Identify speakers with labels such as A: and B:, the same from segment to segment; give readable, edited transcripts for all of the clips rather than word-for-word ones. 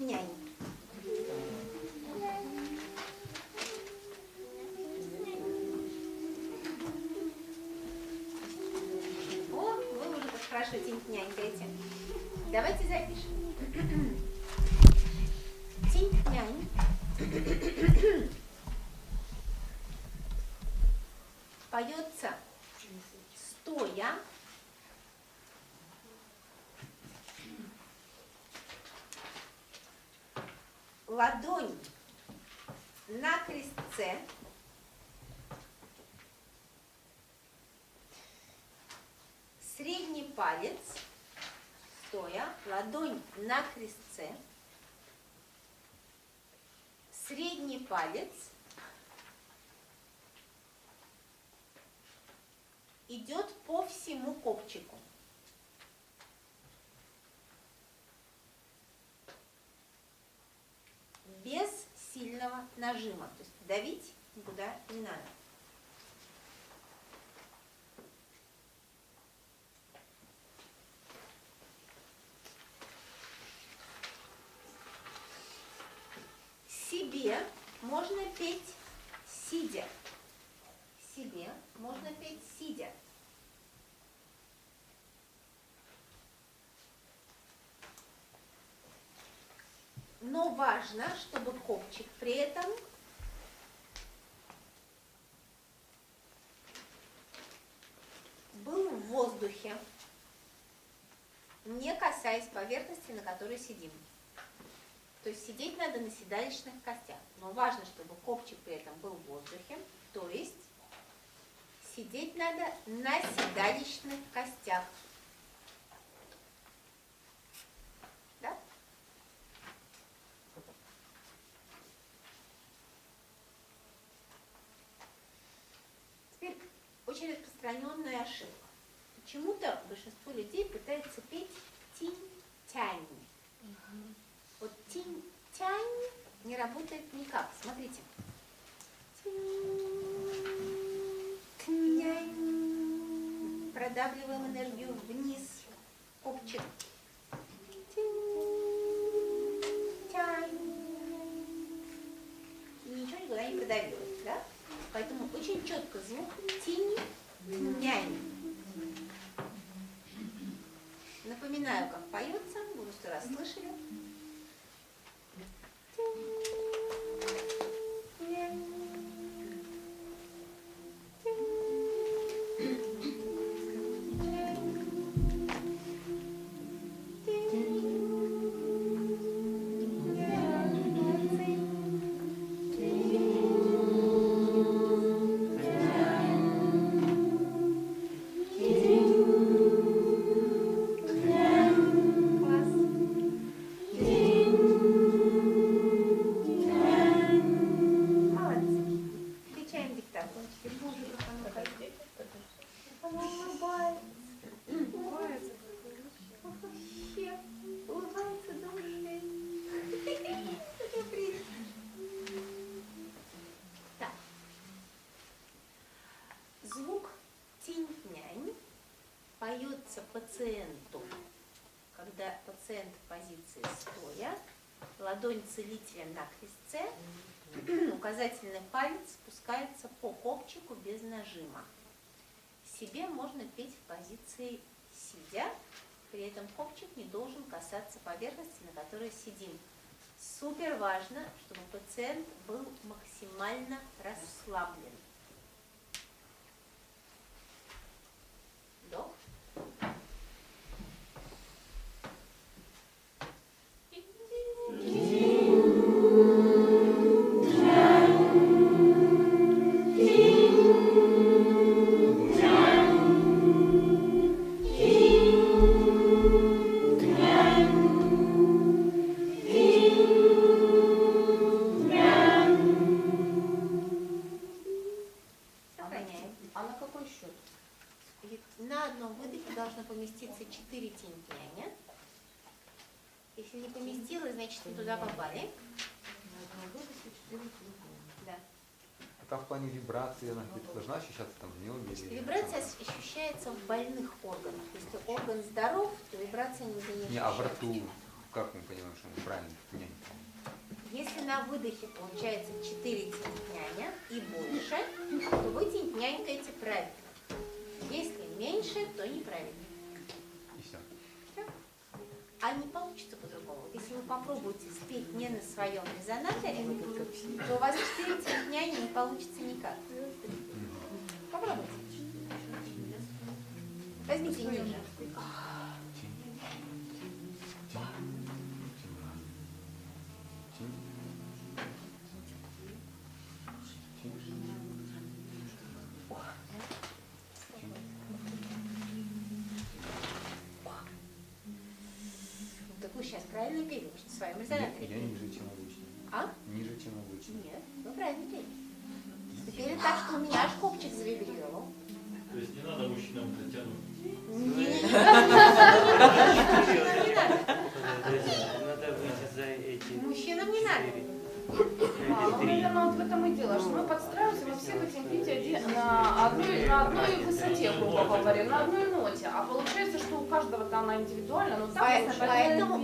A: тинь-нянь. О, вы уже так хорошо тинь-нянькаете. Давайте запишем. Тинь-нянь поется стоя, ладонь на крестце, средний палец, стоя, ладонь на крестце, средний палец идет по всему копчику. Без сильного нажима. То есть давить никуда не надо. Себе можно петь сидя. Себе можно петь сидя. Но важно, чтобы копчик при этом был в воздухе, не касаясь поверхности, на которой сидим. То есть сидеть надо на седалищных костях. Но важно, чтобы копчик при этом был в воздухе. То есть сидеть надо на седалищных костях. Да? Теперь очень распространенная ошибка. Почему-то большинство людей пытается петь тинь-тянь. Вот тинь-тянь не работает никак. Смотрите. Тинь-тянь. Продавливаем энергию вниз. Копчик. Тинь-тянь. И ничего никуда не продавилось, да? Поэтому очень четко звук тинь-нянь. Напоминаю, как поется. Вы уже 100 раз слышали. Поется пациенту, когда пациент в позиции стоя, ладонь целителя на крестце, указательный палец спускается по копчику без нажима. Себе можно петь в позиции сидя, при этом копчик не должен касаться поверхности, на которой сидим. Супер важно, чтобы пациент был максимально расслаблен. Вдох. На одном выдохе должно поместиться 4 тинь-няня. Если не поместилось, значит вы туда попали.
B: На одном выдохе 4 тинь-няня.
A: Да.
C: А в плане вибрации она где-то должна ощущаться там в нем?
A: Вибрация ощущается в больных органах. Если орган здоров, то вибрация нигде не ощущается.
C: Не, а в рту? как мы понимаем, что мы правильно нянь?
A: Если на выдохе получается 4 тинтняня и больше, то вы тинтнянькаете правильно. Если меньше, то неправильно.
C: И все.
A: А не получится по-другому. Если вы попробуете спеть не на своем резонаторе, то у вас 4 тинтняня не получится никак. Попробуйте. Возьмите ниже. Так вы сейчас правильно пели, вы же на своем резонаторе.
C: Я ниже, чем обычно.
A: А?
C: Ниже, чем обычно.
A: Нет, вы правильно пели. Вы пели так, что у меня аж копчик завибрировал.
D: То есть не надо мужчинам дотянуть.
A: Не надо.
E: Надо выйти за эти.
A: Мужчинам не надо.
B: Ну, наверное, вот в этом и дело, что мы подстраиваемся, мы все хотим петь на одной высоте, грубо говоря, на одной ноте. А получается, что у каждого-то она индивидуальна, но так
A: Поэтому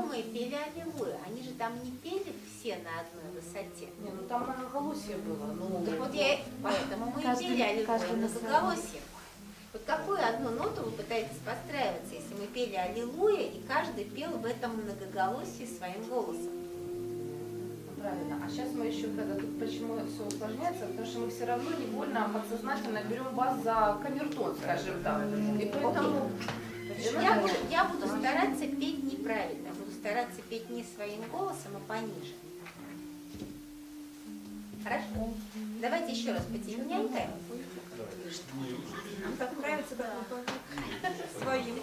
A: мы пели аллилуйя. Они же там не пели все на одной высоте.
B: Не, ну там многоголосие было. Ну,
A: Так вот поэтому мы и пели аллилуйя на многоголосие. Вот какую одну ноту вы пытаетесь подстраиваться, если мы пели аллилуйя, и каждый пел в этом многоголосии своим голосом?
B: правильно. А сейчас мы еще, когда тут почему все усложняется, потому что мы все равно невольно подсознательно берем вас за камертон, скажем так. И поэтому
A: Я буду стараться петь неправильно, буду стараться петь не своим голосом, а пониже. Хорошо? Давайте еще раз потемняйте.
F: Нам так нравится, как вы своим.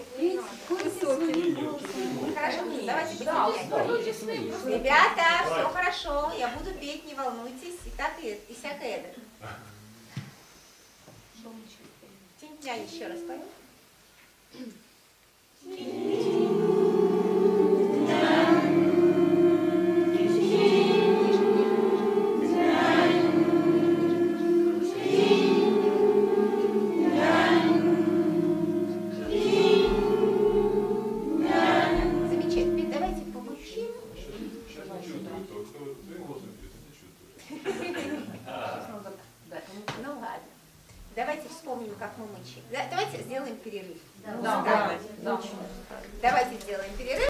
A: Хорошо, давайте
B: да,
A: потемняйте. Ребята, все хорошо, я буду петь, не волнуйтесь, и так и всякое это. Тентня еще раз поем. Замечательно. Давайте помучим.
D: Сейчас не чувствую, кто своим голосом пьет, не чувствую.
A: Ну ладно. Давайте вспомним, как мы мычим. Давайте сделаем перерыв.
B: Да.
A: Давайте сделаем перерыв.